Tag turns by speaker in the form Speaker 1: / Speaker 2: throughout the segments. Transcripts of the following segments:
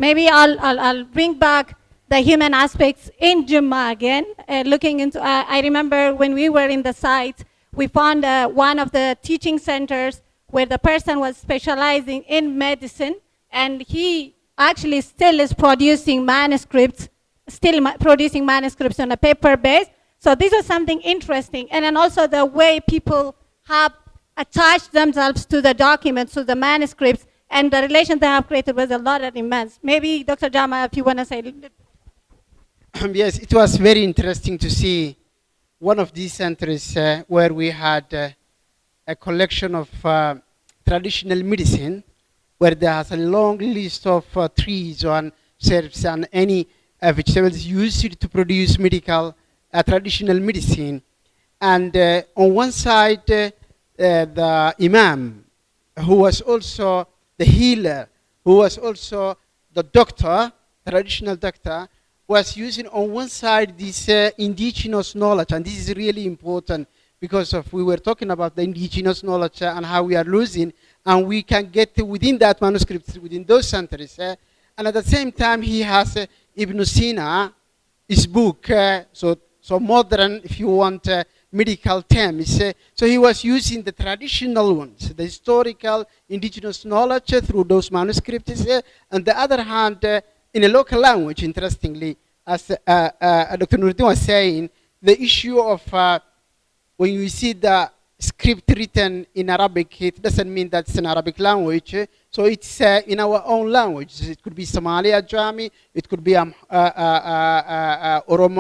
Speaker 1: maybe I'll bring back the human aspects in Jumma again. Looking into, I remember when we were in the site, we found one of the teaching centers where the person was specializing in medicine, and he actually still is producing manuscripts, producing manuscripts on a paper base. So this was something interesting. And then also the way people have attached themselves to the documents, to the manuscripts, and the relation they have created was a lot of immense. Maybe Dr. Jama, if you want to say a little bit.
Speaker 2: Yes, it was very interesting to see one of these centers where we had a collection of traditional medicine, where there's a long list of trees and herbs and any vegetables used to produce medical traditional medicine. And on one side, the imam, who was also the healer, who was also the doctor, traditional doctor, was using on one side this indigenous knowledge. And this is really important because we were talking about the indigenous knowledge and how we are losing, and we can get within that manuscripts, within those centers. And at the same time, he has Ibn Sina, his book, so modern, if you want, medical terms. So he was using the traditional ones, the historical indigenous knowledge through those manuscripts. On the other hand, in a local language, interestingly, as Dr. Nuruddin was saying, the issue of when you see the script written in Arabic, it doesn't mean that it's an Arabic language. So it's in our own language. It could be Somali Ajami, it could be Oromo,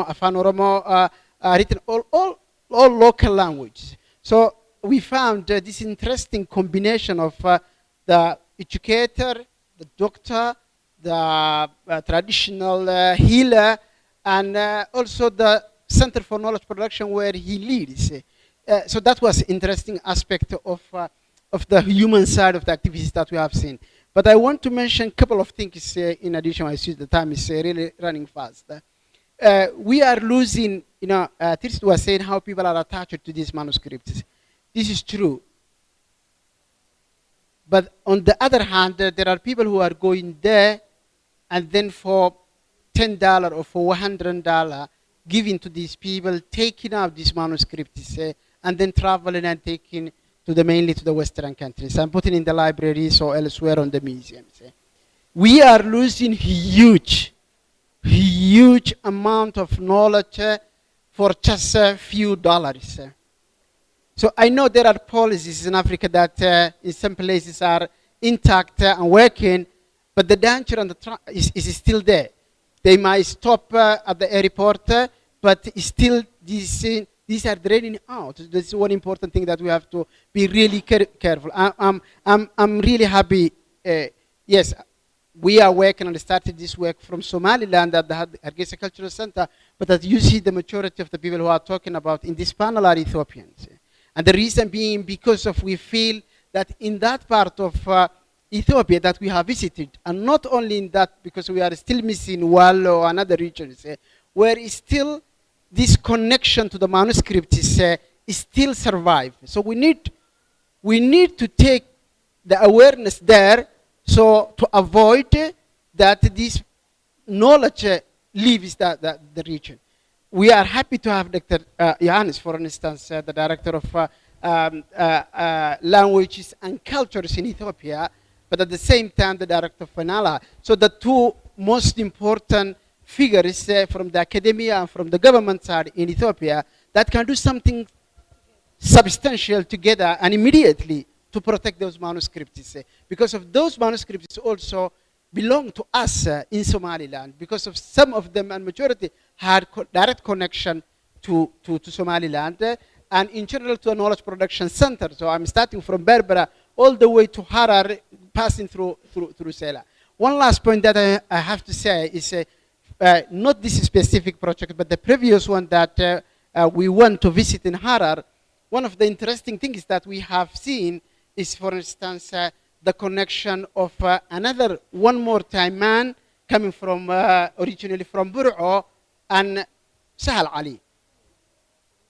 Speaker 2: Afan Oromo, written all local languages. So we found this interesting combination of the educator, the doctor, the traditional healer, and also the Center for Knowledge Production where he leads. So that was interesting aspect of the human side of the activities that we have seen. But I want to mention a couple of things in addition. I see the time is really running fast. We are losing, Tirst was saying how people are attached to these manuscripts. This is true. But on the other hand, there are people who are going there and then for $10 or for $100 giving to these people, taking out these manuscripts and then traveling and taking to mainly to the Western countries and putting in the libraries or elsewhere on the museums. We are losing huge amount of knowledge for just a few dollars. So I know there are policies in Africa that in some places are intact and working, but the danger on is still there. They might stop at the airport, but still these are draining out. This is one important thing that we have to be really careful. I'm really happy. Yes, we are working and started this work from Somaliland at the Hargeysa Cultural Center, but as you see, the majority of the people who are talking about in this panel are Ethiopians. And the reason being because we feel that in that part of Ethiopia that we have visited, and not only in that, because we are still missing Wallo and other regions, where is still this connection to the manuscript is still survive. So we need to take the awareness there, so to avoid that this knowledge leaves the region. We are happy to have Dr. Johannes, for instance, the director of languages and cultures in Ethiopia, but at the same time the director of FANALA. So the two most important figures from the academia and from the government side in Ethiopia that can do something substantial together and immediately to protect those manuscripts. Because of those manuscripts also belong to us in Somaliland, because of some of them and majority had direct connection to Somaliland and in general to a knowledge production center. So I'm starting from Berbera all the way to Harar, passing through Saylac. One last point that I have to say is not this specific project, but the previous one that we went to visit in Harar. One of the interesting things that we have seen is, for instance, the connection of another one more time man coming from originally from Bur'o and Sahal Ali.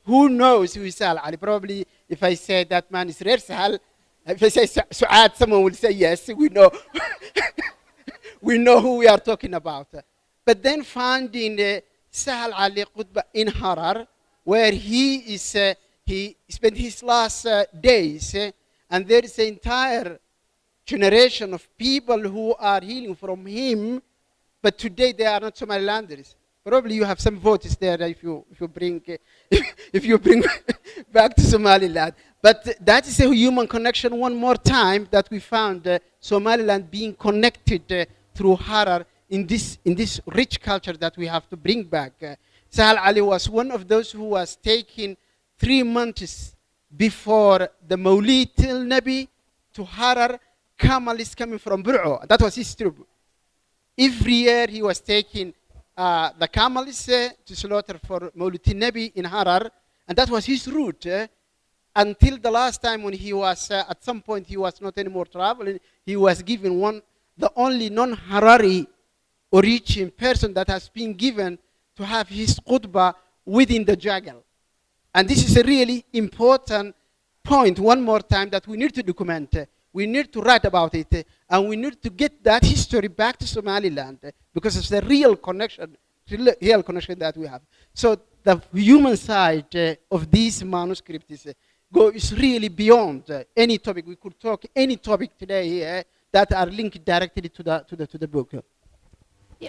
Speaker 2: Who knows who is Sahal Ali? Probably if I say that man is Rare Sahal, if I say Suad, someone will say yes, we know. we know who we are talking about. But then finding Sahal Ali Qutba in Harar, where he spent his last days, and there is an entire generation of people who are healing from him, but today they are not Somalilanders. Probably you have some votes there if you bring if you bring back to Somaliland. But that is a human connection one more time that we found Somaliland being connected through Harar in this rich culture that we have to bring back. Sahal Ali was one of those who was taken 3 months before the Mawlid till Nabi to Harar. Camel is coming from Bur'o. That was his tribe. Every year he was taking the camels to slaughter for Mawlid Nabi in Harar, and that was his route until the last time when he was, at some point he was not anymore traveling, he was given the only non-Harari origin person that has been given to have his khutbah within the jungle. And this is a really important point, one more time, that we need to document. We need to write about it, and we need to get that history back to Somaliland because it's the real connection that we have. So the human side of these manuscripts goes really beyond any topic. We could talk any topic today here that are linked directly to the book.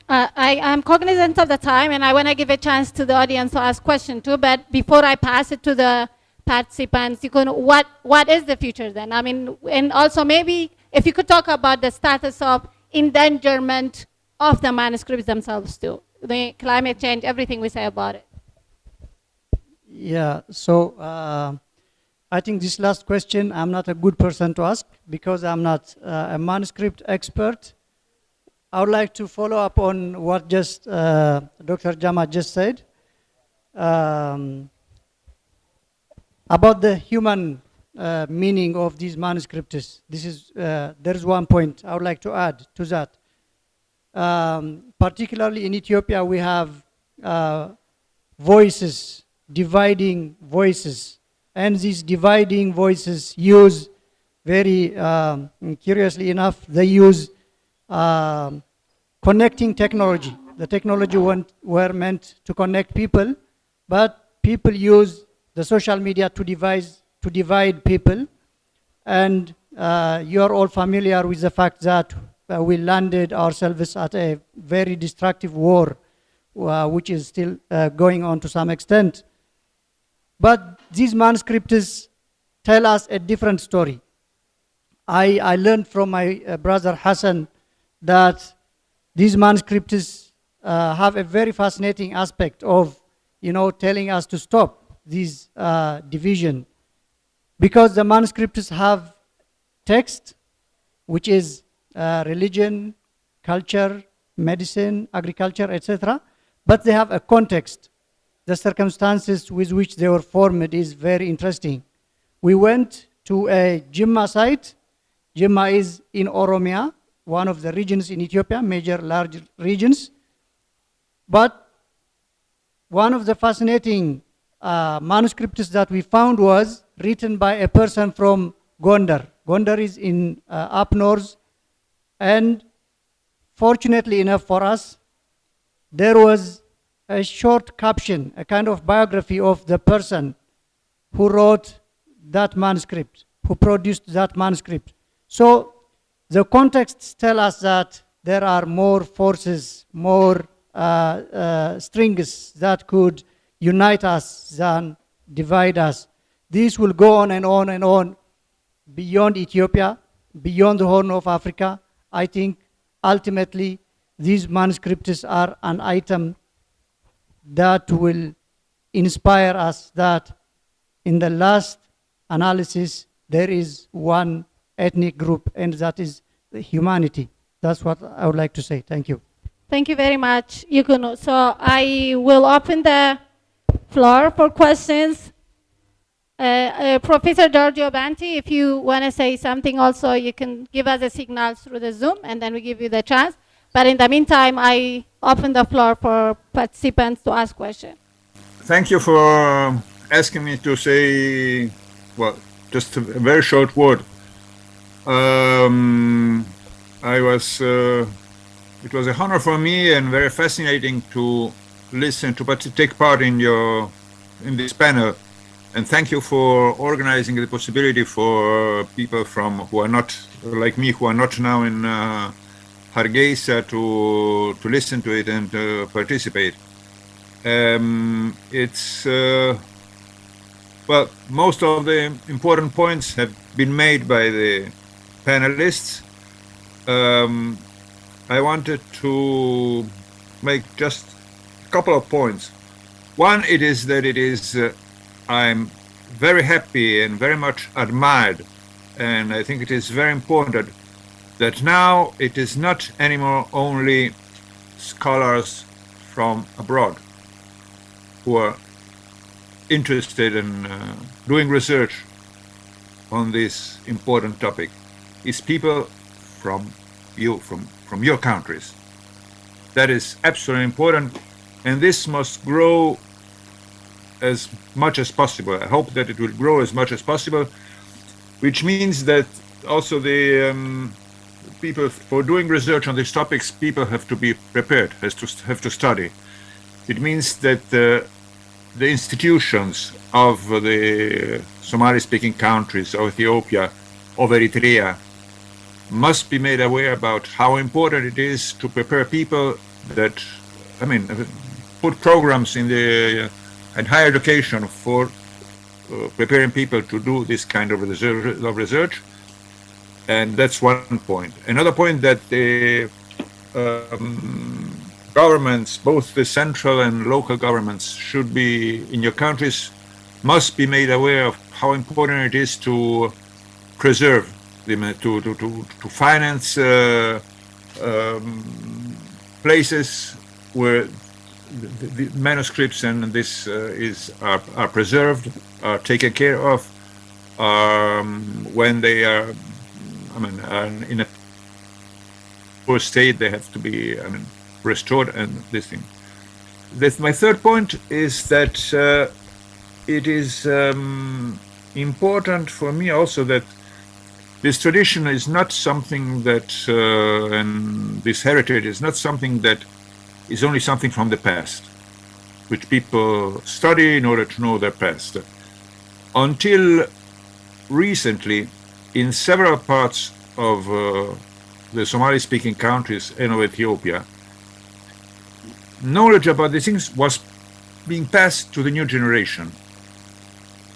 Speaker 1: I am cognizant of the time, and I want to give a chance to the audience to ask questions too. But before I pass it to the participants, what is the future then? I mean, and also maybe if you could talk about the status of endangerment of the manuscripts themselves too, the climate change, everything we say about it.
Speaker 3: Yeah, so I think this last question, I'm not a good person to ask because I'm not a manuscript expert. I would like to follow up on what just Dr. Jama just said. About the human meaning of these manuscripts. There's one point I would like to add to that. Particularly in Ethiopia, we have voices, dividing voices. And these dividing voices use very, curiously enough, they use connecting technology. The technology were meant to connect people, but people use the social media to divide people. And you're all familiar with the fact that we landed ourselves at a very destructive war, which is still going on to some extent. But these manuscripts tell us a different story. I learned from my brother Hassan that these manuscripts have a very fascinating aspect of, telling us to stop this division, because the manuscripts have text, which is religion, culture, medicine, agriculture, etc. But they have a context. The circumstances with which they were formed is very interesting. We went to a Jimma site. Jimma is in Oromia, one of the regions in Ethiopia, major large regions. But one of the fascinating manuscripts that we found was written by a person from Gondar. Gondar is in up north, and fortunately enough for us, there was a short caption, a kind of biography of the person who wrote that manuscript, who produced that manuscript. So the contexts tell us that there are more forces, more strings that could unite us than divide us. This will go on and on and on beyond Ethiopia, beyond the Horn of Africa. I think ultimately these manuscripts are an item that will inspire us that in the last analysis there is one ethnic group, and that is the humanity. That's what I would like to say. Thank you.
Speaker 1: Thank you very much, Yukuno. So I will open the floor for questions. Professor Giorgio Banti, if you want to say something also, you can give us a signal through the Zoom, and then we give you the chance. But in the meantime, I open the floor for participants to ask questions.
Speaker 4: Thank you for asking me to say, well, just a very short word. I was it was a honor for me and very fascinating to listen to take part in this panel. And thank you for organizing the possibility for people who are not like me, who are not now in Hargeysa, to listen to it and to participate. Well, most of the important points have been made by the panelists. I wanted to make just a couple of points. One, I'm very happy and very much admired, and I think it is very important that now it is not anymore only scholars from abroad who are interested in doing research on this important topic. It's people from your countries. That is absolutely important, and this must grow as much as possible. I hope that it will grow as much as possible, which means that also the people for doing research on these topics, people have to be prepared, have to study. It means that the institutions of the Somali-speaking countries, of Ethiopia, of Eritrea, must be made aware about how important it is to prepare people put programs in higher education for preparing people to do this kind of research. And that's one point. Another point, that the governments, both the central and local governments, should be in your countries, must be made aware of how important it is to preserve them, to finance places where the manuscripts and this are preserved, are taken care of, when they are in a poor state, they have to be restored, and this thing. My third point is that it is important for me also that this tradition is not something that, and this heritage is not something that is only something from the past, which people study in order to know their past. Until recently, in several parts of the Somali-speaking countries and of Ethiopia, knowledge about these things was being passed to the new generation.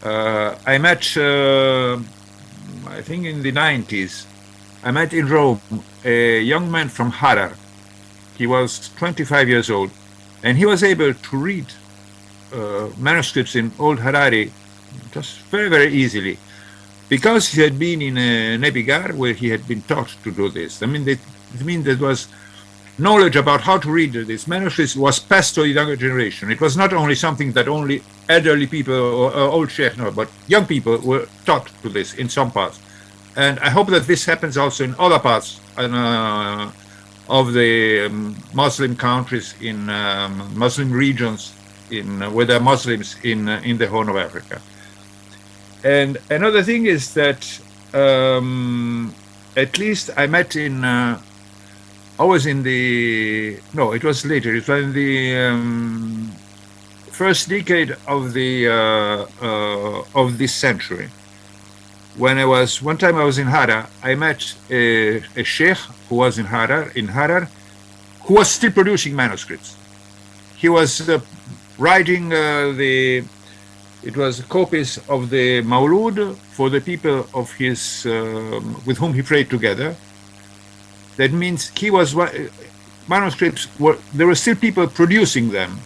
Speaker 4: I met, I think in the 90s, I met in Rome a young man from Harar. He was 25 years old, and he was able to read manuscripts in Old Harari just very, very easily, because he had been in a Nebigar where he had been taught to do this. It means there was knowledge about how to read these manuscripts was passed to the younger generation. It was not only something that only elderly people or old sheikh know, but young people were taught to this in some parts. And I hope that this happens also in other parts of the Muslim countries, in Muslim regions, where there are Muslims in the Horn of Africa. And another thing is that at least I met in, I was in the, no, it was later, it was in the first decade of this century. When one time I was in Harar, I met a sheikh who was in Harar, who was still producing manuscripts. He was writing it was copies of the Maulud for the people of his, with whom he prayed together. That means manuscripts there were still people producing them.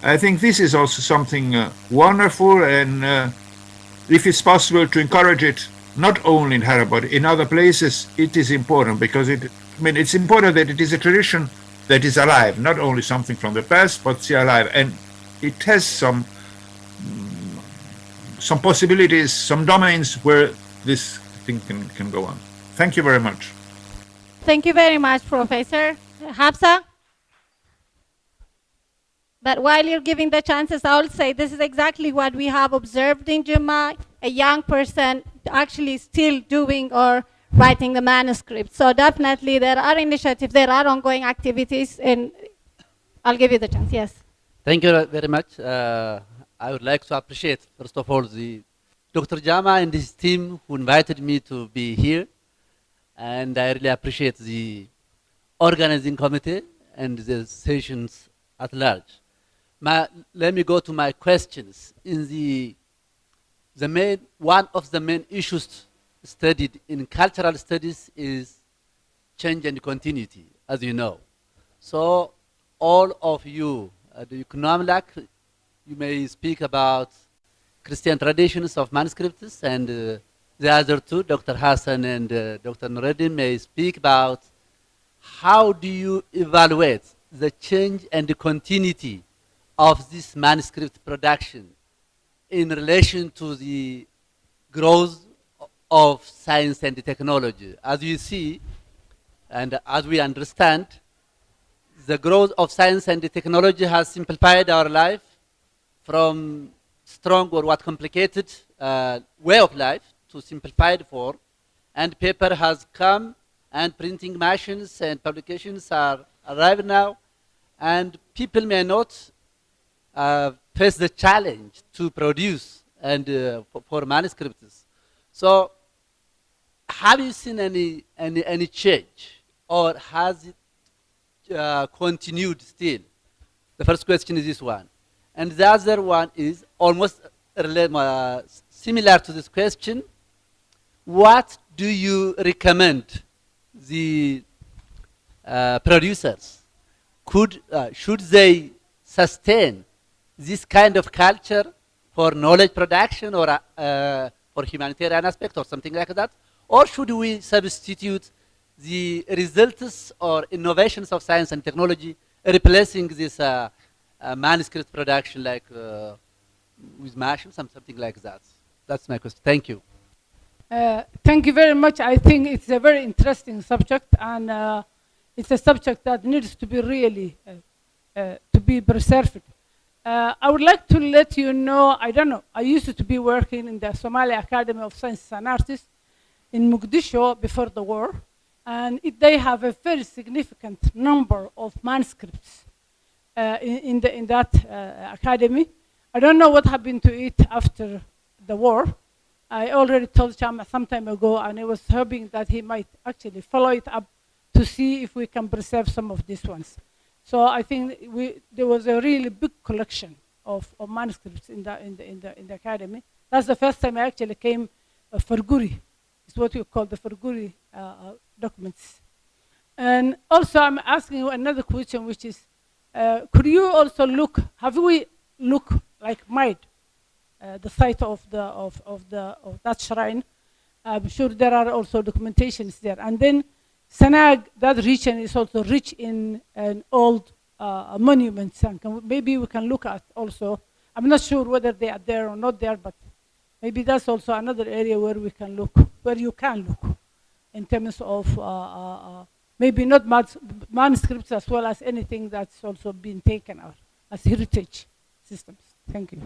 Speaker 4: I think this is also something wonderful, and if it's possible to encourage it, not only in Harar, but in other places, it is important, because it's important that it is a tradition that is alive, not only something from the past, but it's alive. And it has some possibilities, some domains where this thing can go on. Thank you very much.
Speaker 1: Thank you very much, Professor Hafsa. But while you're giving the chances, I'll say this is exactly what we have observed in Juma, a young person actually still doing or writing the manuscript. So definitely there are initiatives, there are ongoing activities, and I'll give you the chance, yes.
Speaker 5: Thank you very much. I would like to appreciate, first of all, the Dr. Jama and his team who invited me to be here. And I really appreciate the organizing committee and the sessions at large. Let me go to my questions. In one of the main issues studied in cultural studies is change and continuity, as you know. So all of you, the economic, you may speak about Christian traditions of manuscripts, and the other two, Dr. Hassan and Dr. Nureddin, may speak about how do you evaluate the change and the continuity of this manuscript production in relation to the growth of science and technology. As you see, and as we understand, the growth of science and technology has simplified our life from strong or what complicated way of life to simplified form, and paper has come, and printing machines and publications are arrived now, and people may not face the challenge to produce and for manuscripts. So, have you seen any change, or has it continued still? The first question is this one. And the other one is almost similar to this question. What do you recommend the producers? Should they sustain this kind of culture for knowledge production or for humanitarian aspect or something like that? Or should we substitute the results or innovations of science and technology replacing this manuscript production like with machines, something like that? That's my question. Thank you.
Speaker 6: Thank you very much. I think it's a very interesting subject, and it's a subject that needs to be really to be preserved. I would like to let you know, I don't know, I used to be working in the Somali Academy of Sciences and Arts in Mogadishu before the war, and they have a very significant number of manuscripts in that academy. I don't know what happened to it after the war. I already told Chama some time ago, and I was hoping that he might actually follow it up to see if we can preserve some of these ones. So I think there was a really big collection of manuscripts in the academy. That's the first time I actually came Farguri. It's what you call the Farguri documents. And also I'm asking you another question, which is, could you also have we looked like Maid, the site of that shrine? I'm sure there are also documentations there. And then Sanag, that region is also rich in old monuments, and maybe we can look at also. I'm not sure whether they are there or not there, but maybe that's also another area where we can look, where you can look, in terms of maybe not manuscripts as well as anything that's also been taken out as heritage systems. Thank you.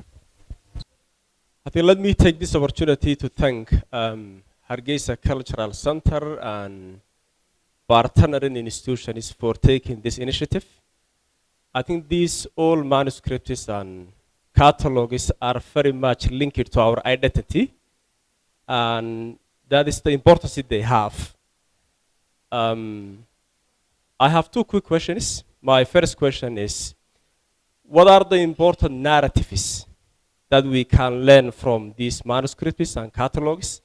Speaker 7: I think let me take this opportunity to thank Hargeysa Cultural Center and partnering institutions for taking this initiative. I think these all manuscripts and catalogs are very much linked to our identity, and that is the importance that they have. I have two quick questions. My first question is, what are the important narratives that we can learn from these manuscripts and catalogs?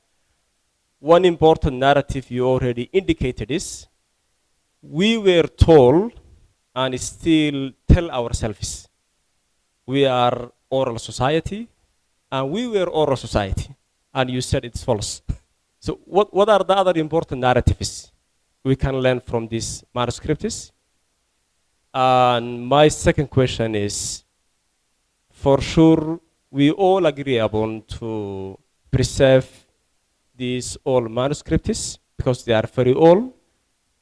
Speaker 7: One important narrative you already indicated is, we were told and still tell ourselves we are oral society and we were oral society, and you said it's false. So what are the other important narratives we can learn from these manuscripts? And my second question is, for sure we all agree upon to preserve these old manuscripts because they are very old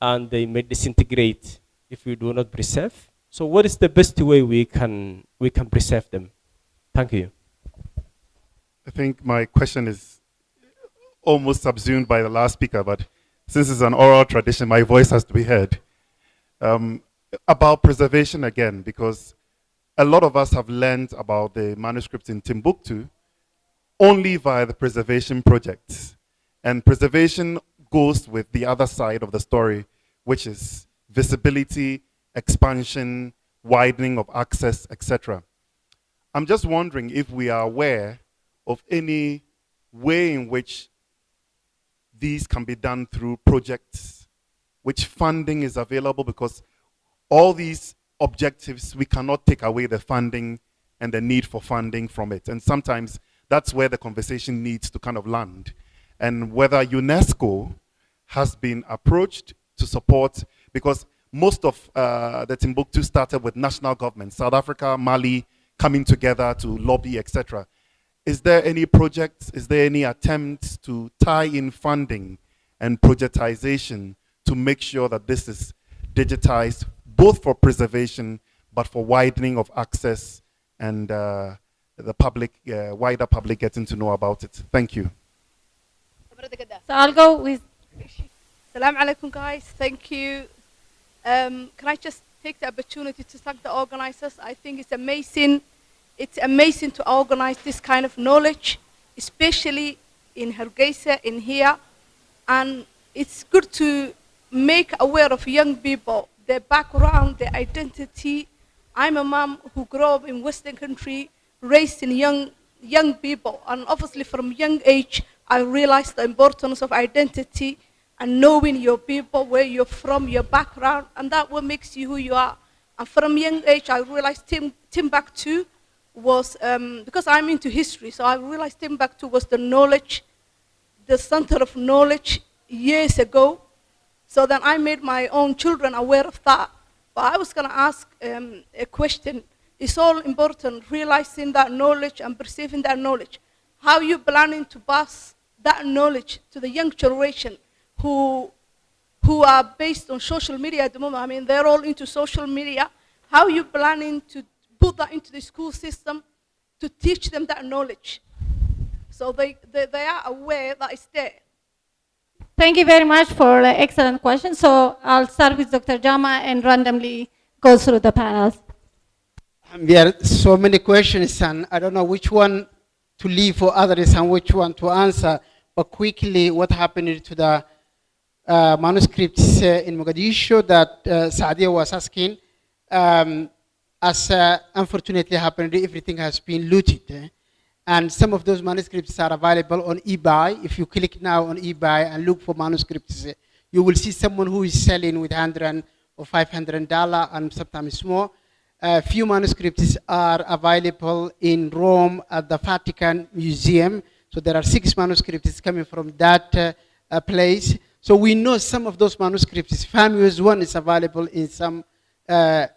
Speaker 7: and they may disintegrate if we do not preserve. So what is the best way we can preserve them? Thank you.
Speaker 8: I think my question is almost subsumed by the last speaker, but since it's an oral tradition, my voice has to be heard. About preservation again, because a lot of us have learned about the manuscripts in Timbuktu only via the preservation projects. And preservation goes with the other side of the story, which is visibility, expansion, widening of access, etc. I'm just wondering if we are aware of any way in which these can be done through projects, which funding is available, because all these objectives, we cannot take away the funding and the need for funding from it. And sometimes that's where the conversation needs to kind of land. And whether UNESCO has been approached to support, because most of the Timbuktu started with national governments, South Africa, Mali, coming together to lobby, etc. Is there any projects, is there any attempts to tie in funding and projectization to make sure that this is digitized, both for preservation, but for widening of access and the public, wider public getting to know about it? Thank you.
Speaker 1: So I'll go with.
Speaker 9: Assalamu alaikum, guys. Thank you. Can I just take the opportunity to thank the organizers? I think it's amazing. It's amazing to organize this kind of knowledge, especially in Hargeysa, in here. And it's good to make aware of young people, their background, their identity. I'm a mom who grew up in Western country, raised in young people. And obviously from young age, I realized the importance of identity and knowing your people, where you're from, your background, and that what makes you who you are. And from young age, I realized Timbuktu was, because I'm into history, so I realized Timbuktu was the knowledge, the center of knowledge years ago. So then I made my own children aware of that. But I was gonna ask a question. It's all important, realizing that knowledge and perceiving that knowledge. How are you planning to pass that knowledge to the young generation who are based on social media at the moment? I mean, they're all into social media. How are you planning to put that into the school system to teach them that knowledge so they are aware that it's there?
Speaker 1: Thank you very much for the excellent question. So I'll start with Dr. Jama and randomly go through the panels.
Speaker 2: There are so many questions, and I don't know which one to leave for others and which one to answer. But quickly, what happened to the manuscripts in Mogadishu that Saadia was asking? As unfortunately happened, everything has been looted. And some of those manuscripts are available on eBay. If you click now on eBay and look for manuscripts, you will see someone who is selling with $100 or $500 and sometimes more. Few manuscripts are available in Rome at the Vatican Museum. So there are 6 manuscripts coming from that place. So we know some of those manuscripts. Famous one is available in some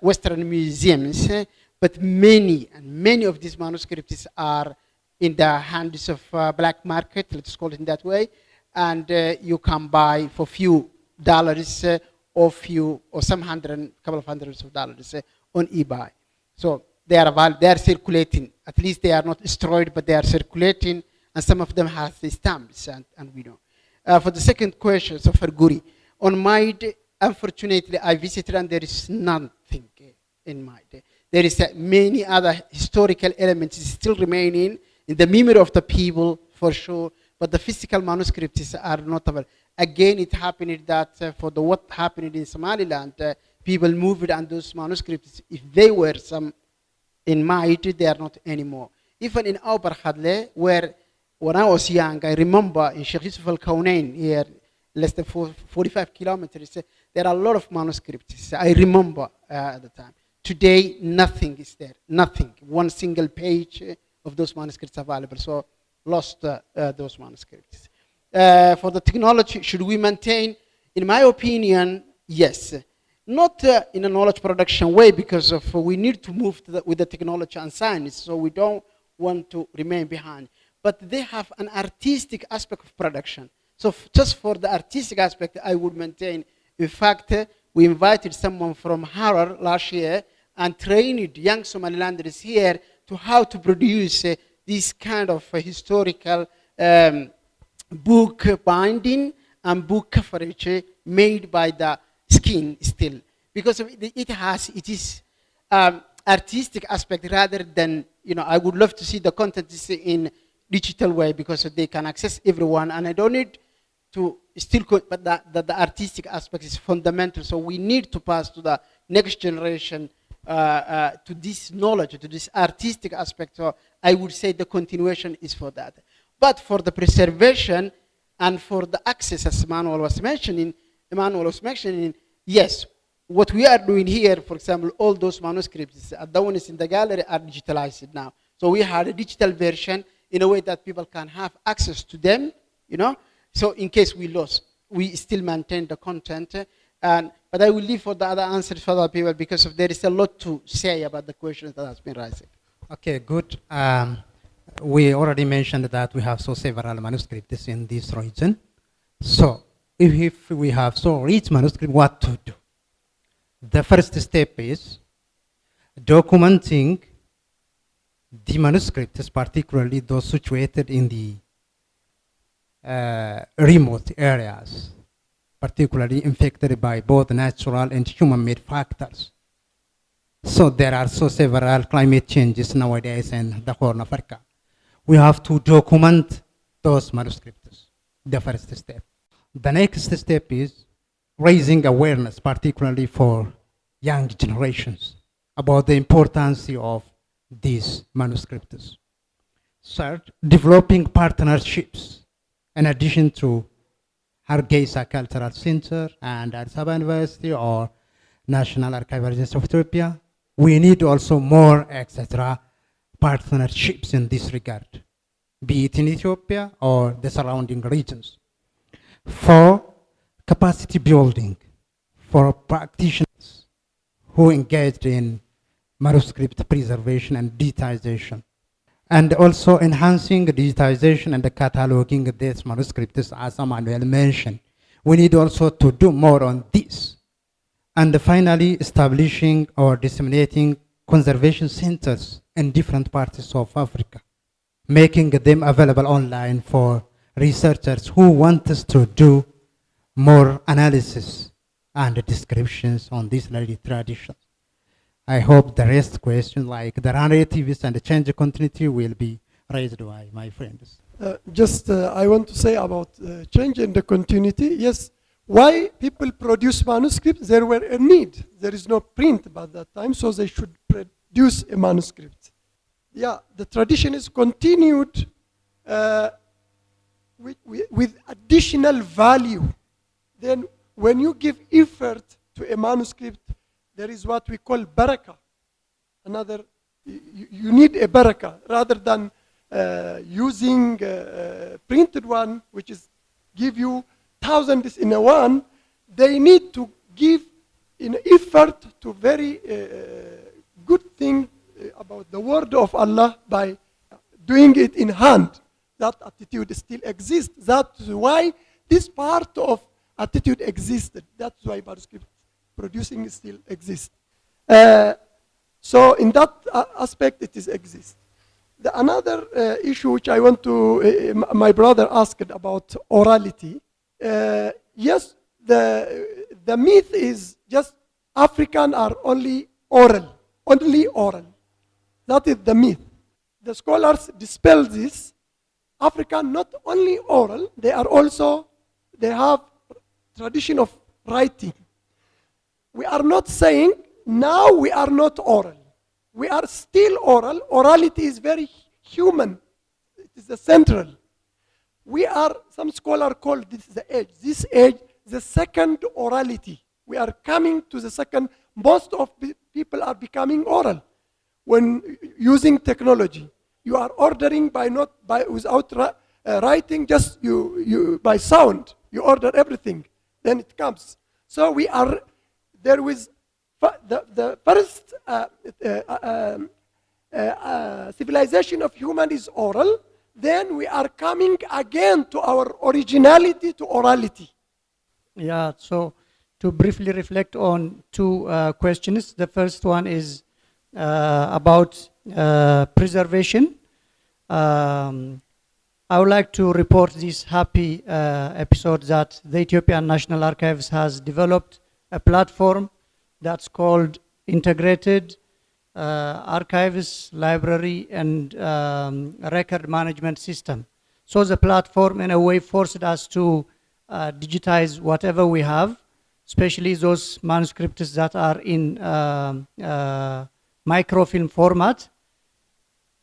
Speaker 2: Western museums, but many of these manuscripts are in the hands of black market, let's call it in that way, and you can buy for few dollars or couple of hundreds of dollars on eBay. So they are circulating. At least they are not destroyed, but they are circulating, and some of them have the stamps, and we know. For the second question, so for Guri, on Maid, unfortunately, I visited and there is nothing in Maid. There is many other historical elements still remaining in the memory of the people, for sure, but the physical manuscripts are not available. Again, it happened that for what happened in Somaliland, people moved and those manuscripts, if they were some in Maid, they are not anymore. Even in Aubar Khadle, where when I was young, I remember in Sheikh Yusuf al-Kaunain, here, less than 45 kilometers, there are a lot of manuscripts. I remember at the time. Today, nothing is there, nothing. One single page of those manuscripts available, so lost those manuscripts. For the technology, should we maintain? In my opinion, yes. Not in a knowledge production way, because of we need to move with the technology and science, so we don't want to remain behind. But they have an artistic aspect of production. So just for the artistic aspect, I would maintain. In fact, we invited someone from Harar last year and trained young Somalilanders here to how to produce this kind of historical book binding and book coverage made by the skin still, because it is artistic aspect rather than, I would love to see the content is in digital way because they can access everyone, and I don't need to still, but the artistic aspect is fundamental. So we need to pass to the next generation to this knowledge, to this artistic aspect. So I would say the continuation is for that. But for the preservation and for the access, as Emmanuel was mentioning, yes, what we are doing here, for example, all those manuscripts, the ones in the gallery are digitalized now. So we had a digital version in a way that people can have access to them, So in case we lost, we still maintain the content. But I will leave for the other answers for other people because there is a lot to say about the questions that has been raised.
Speaker 10: Okay, good. We already mentioned that we have several manuscripts in this region. So if we have rich manuscript, what to do? The first step is documenting the manuscripts, particularly those situated in the remote areas, particularly infected by both natural and human-made factors. So there are several climate changes nowadays in the Horn of Africa. We have to document those manuscripts, the first step. The next step is raising awareness, particularly for young generations, about the importance of these manuscripts. Third, developing partnerships. In addition to Hargeysa Cultural Center and Addis Ababa University or National Archive Agency of Ethiopia, we need also more, etc., partnerships in this regard, be it in Ethiopia or the surrounding regions. For capacity building for practitioners who engaged in manuscript preservation and digitization, and also enhancing digitization and cataloging these manuscripts, as Emmanuel mentioned. We need also to do more on this. And finally, establishing or disseminating conservation centers in different parts of Africa, making them available online for researchers who want us to do more analysis and descriptions on these literary traditions. I hope the rest questions, like the narratives and the change continuity, will be raised by my friends.
Speaker 11: I want to say about change in the continuity. Yes, why people produce manuscripts? There were a need. There is no print by that time, so they should produce a manuscript. Yeah, the tradition is continued with additional value. Then when you give effort to a manuscript, there is what we call barakah. You need a barakah rather than using a printed one, which is give you thousands in a one. They need to give in effort to very good thing about the word of Allah by doing it in hand. That attitude still exists. That's why this part of attitude existed. That's why manuscript producing still exists. So in that aspect, it is exist. Another issue which I want to, my brother asked about orality. Yes, the myth is just African are only oral. That is the myth. The scholars dispel this. African not only oral, they have tradition of writing. We are not saying now we are not oral. We are still oral. Orality is very human. It is the central. Some scholar call this the age. This age, the second orality. We are coming to the second. Most of people are becoming oral when using technology. You are ordering without writing, just you by sound. You order everything, then it comes. So there was the first civilization of human is oral. Then we are coming again to our originality, to orality.
Speaker 3: Yeah, so to briefly reflect on two questions. The first one is about preservation. I I would like to report this happy episode that the Ethiopian National Archives has developed a platform that's called Integrated Archives, Library, and Record Management System. So the platform, in a way, forced us to digitize whatever we have, especially those manuscripts that are in microfilm format,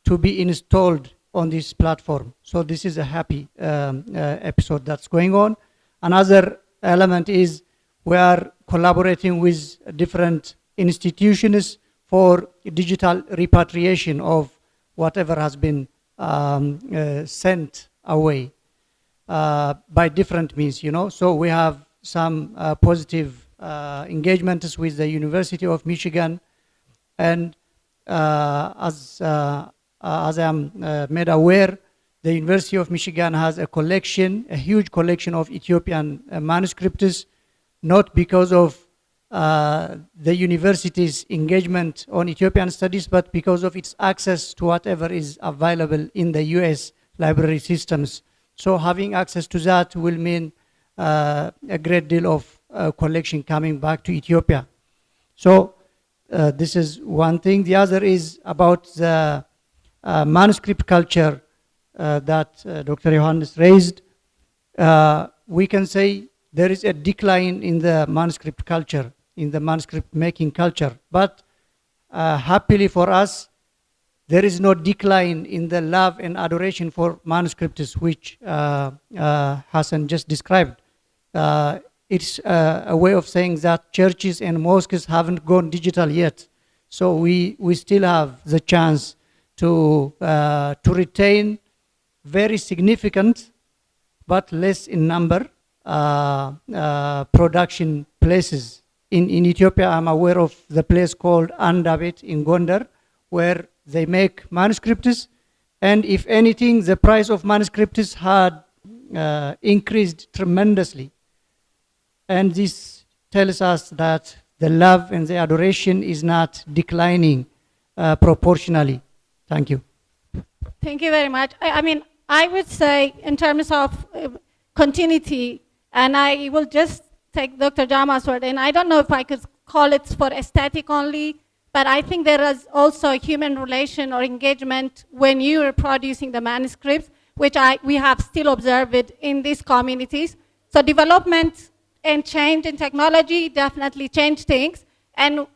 Speaker 3: to be installed on this platform. So this is a happy episode that's going on. Another element is we are collaborating with different institutions for digital repatriation of whatever has been sent away by different means, you know. So we have some positive engagements with the University of Michigan, and as I am made aware, the University of Michigan has a collection, a huge collection of Ethiopian manuscripts, not because of the university's engagement on Ethiopian studies, but because of its access to whatever is available in the US library systems. So having access to that will mean a great deal of collection coming back to Ethiopia. So this is one thing. The other is about the manuscript culture that Dr. Johannes raised. We can say there is a decline in the manuscript culture, in the manuscript making culture. But happily for us, there is no decline in the love and adoration for manuscripts, which Hassan just described. It's a way of saying that churches and mosques haven't gone digital yet. So we still have the chance to retain very significant, but less in number, production places. In Ethiopia, I'm aware of the place called Andabet in Gondar, where they make manuscripts, and if anything, the price of manuscripts had increased tremendously. And this tells us that the love and the adoration is not declining proportionally. Thank you.
Speaker 1: Thank you very much. I mean, I would say in terms of continuity, and I will just take Dr. Jama's word, and I don't know if I could call it for aesthetic only, but I think there is also a human relation or engagement when you are producing the manuscripts, which we have still observed in these communities. So development and change in technology definitely change things, and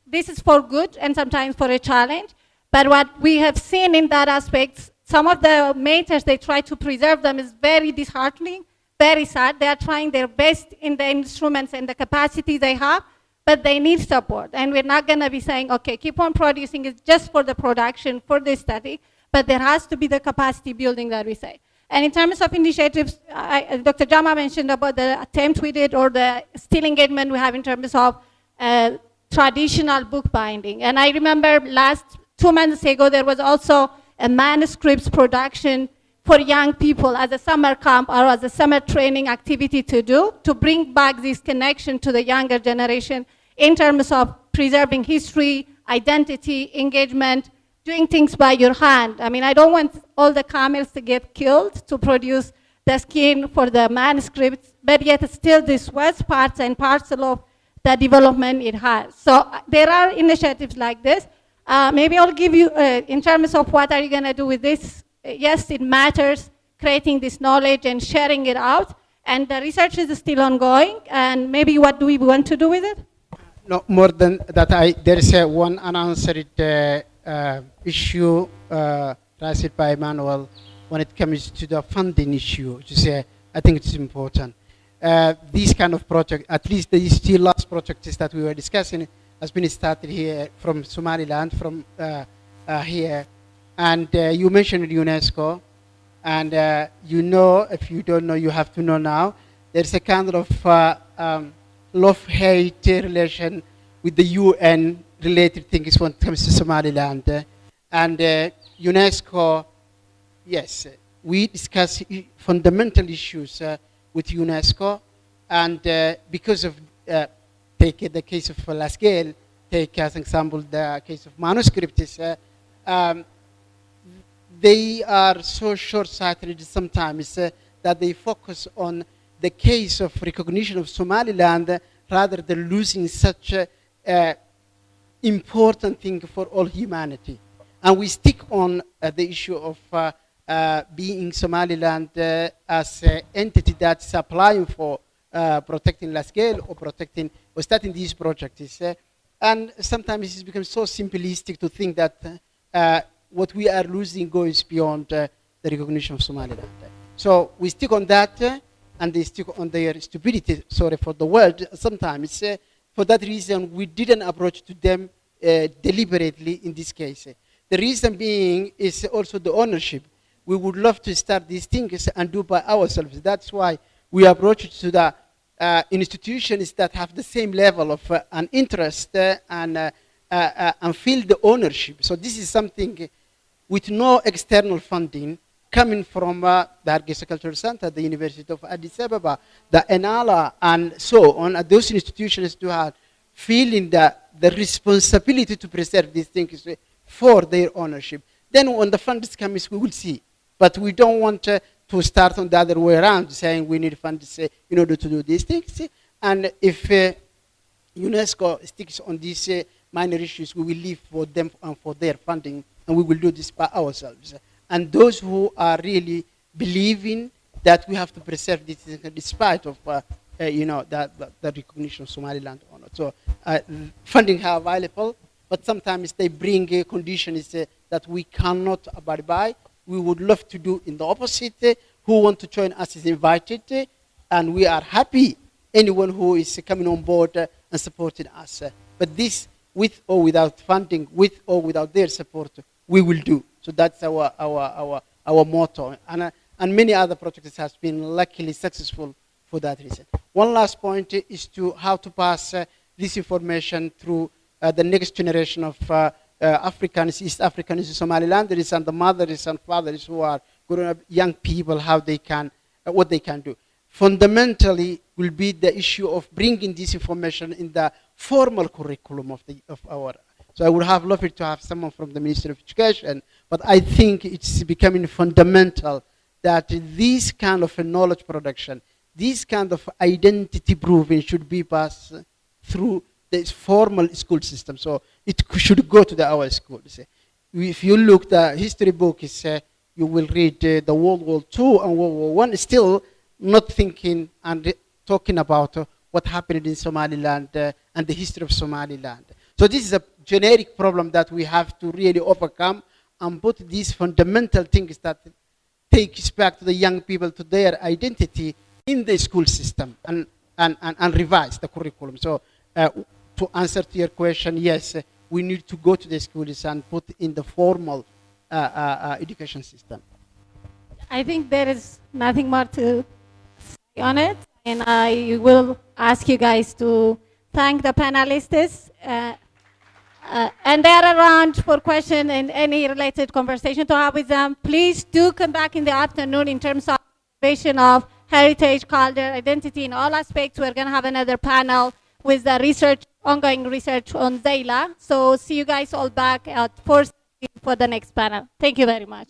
Speaker 1: this is for good and sometimes for a challenge. But what we have seen in that aspect, some of the makers, they try to preserve them, is very disheartening, very sad. They are trying their best in the instruments and the capacity they have, but they need support. And we're not going to be saying, okay, keep on producing it just for the production, for the study, but there has to be the capacity building that we say. And in terms of initiatives, Dr. Jama mentioned about the attempt we did or the still engagement we have in terms of traditional book binding. And I remember 2 months ago, there was also a manuscripts production for young people as a summer camp or as a summer training activity to do, to bring back this connection to the younger generation in terms of preserving history, identity, engagement, doing things by your hand. I mean, I don't want all the camels to get killed to produce the skin for the manuscripts, but yet still this was parts and parcel of the development it has. So there are initiatives like this. Maybe I'll give you, in terms of what are you gonna do with this, yes, it matters, creating this knowledge and sharing it out, and the research is still ongoing, and maybe what do we want to do with it?
Speaker 2: No, more than that, there is one unanswered issue raised by Emmanuel when it comes to the funding issue, which is, I think it's important. These kind of project, at least the still last projects that we were discussing, has been started here from Somaliland, from here. And you mentioned UNESCO, and you know, if you don't know, you have to know now, there's a kind of love-hate relation with the UN related things when it comes to Somaliland. And UNESCO, yes, we discuss fundamental issues with UNESCO, and because of, take the case of take as an example the case of manuscripts, they are so short-sighted sometimes that they focus on the case of recognition of Somaliland rather than losing such a important thing for all humanity. And we stick on the issue of being Somaliland as an entity that's applying for protecting large scale or protecting or starting these projects. And sometimes it becomes so simplistic to think that what we are losing goes beyond the recognition of Somaliland. So we stick on that, and they stick on their stupidity, sorry for the word, sometimes. For that reason, we didn't approach to them deliberately in this case. The reason being is also the ownership. We would love to start these things and do by ourselves. That's why we approach it to the institutions that have the same level of an interest and feel the ownership. So this is something with no external funding coming from the Hargeysa Cultural Center, the University of Addis Ababa, the ENALA, and so on. Those institutions to have feeling the responsibility to preserve these things for their ownership. Then when the funds come, we will see. But we don't want to start on the other way around, saying we need funds in order to do these things. And if UNESCO sticks on these minor issues, we will leave for them and for their funding, and we will do this by ourselves. And those who are really believing that we have to preserve this despite of the recognition of Somaliland or not. So funding are available, but sometimes they bring conditions that we cannot abide by. We would love to do in the opposite. Who want to join us is invited, and we are happy anyone who is coming on board and supporting us. But this, with or without funding, with or without their support, we will do. So that's our motto. And many other projects have been luckily successful for that reason. One last point is to how to pass this information through the next generation of Africans, East Africans, Somalilanders, and the mothers and fathers who are growing up, young people, how they can, what they can do. Fundamentally will be the issue of bringing this information in the formal curriculum of our. So I would have loved to have someone from the Ministry of Education, but I think it's becoming fundamental that this kind of a knowledge production, this kind of identity proving should be passed through the formal school system. So it should go to our schools. If you look the history books, you will read the World War II and World War I, still not thinking and talking about what happened in Somaliland and the history of Somaliland. So this is a generic problem that we have to really overcome and put these fundamental things that takes back to the young people, to their identity in the school system and revise the curriculum. So to answer to your question, yes, we need to go to the schools and put in the formal education system.
Speaker 1: I think there is nothing more to say on it, and I will ask you guys to thank the panelists. And they're around for question and any related conversation to have with them. Please do come back in the afternoon in terms of preservation of heritage, culture, identity in all aspects. We're going to have another panel with the research, ongoing research on Saylac. So see you guys all back at 4:30 for the next panel. Thank you very much.